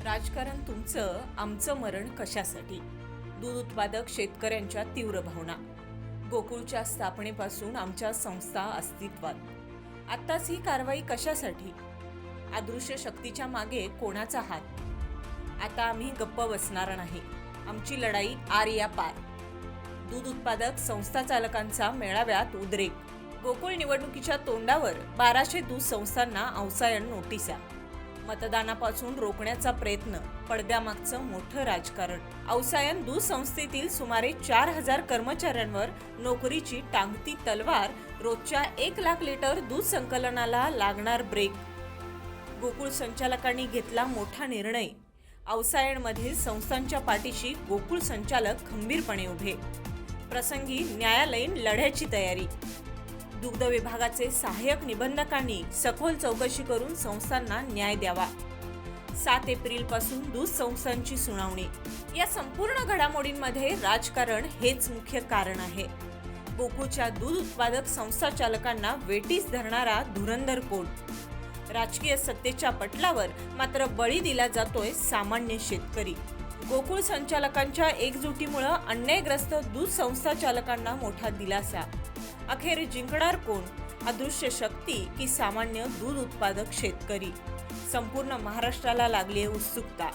राजकारण तुमचं आमचं मरण कशासाठी? दूध उत्पादक शेतकऱ्यांच्या तीव्र भावना. गोकुळच्या स्थापनेपासून आमच्या संस्था अस्तित्वात. आत्ताच ही कारवाई कशासाठी? अदृश्य शक्तीच्या मागे कोणाचा हात? आता आम्ही गप्प बसणार नाही. आमची लढाई आर या पार. दूध उत्पादक संस्था चालकांचा मेळाव्यात उद्रेक. गोकुळ निवडणुकीच्या तोंडावर 1200 दूध संस्थांना अवसायन नोटिसा. मतदानापासून रोखण्याचा प्रयत्न, पडद्यामागचं मोठं राजकारण. अवसायन दूध संस्थेतील सुमारे 4000 कर्मचाऱ्यांवर नोकरीची टांगती तलवार. रोजच्या 1 लाख लिटर दूध संकलनाला लागणार ब्रेक. गोकुळ संचालकांनी घेतला मोठा निर्णय. अवसायनमधील संस्थांच्या पाठीशी गोकुळ संचालक खंबीरपणे उभे. प्रसंगी न्यायालयीन लढ्याची तयारी. दुग्ध विभागाचे सहाय्यक निबंधकांनी सखोल चौकशी करून संस्थांना न्याय द्यावा. 7 एप्रिलपासून दूध संस्थांची सुनावणी. या संपूर्ण घडामोडींमध्ये राजकारण हेच मुख्य कारण आहे. गोकुळच्या दूध उत्पादक संस्था चालकांना वेठीस धरणारा धुरंधर कोण? राजकीय सत्तेच्या पटलावर मात्र बळी दिला जातोय सामान्य शेतकरी. गोकुळ संचालकांच्या एकजुटीमुळे अन्यायग्रस्त दूध संस्था चालकांना मोठा दिलासा. अखेर जिंकणार कोण? अदृश्य शक्ती की सामान्य दूध उत्पादक शेतकरी? संपूर्ण महाराष्ट्राला लागली उत्सुकता.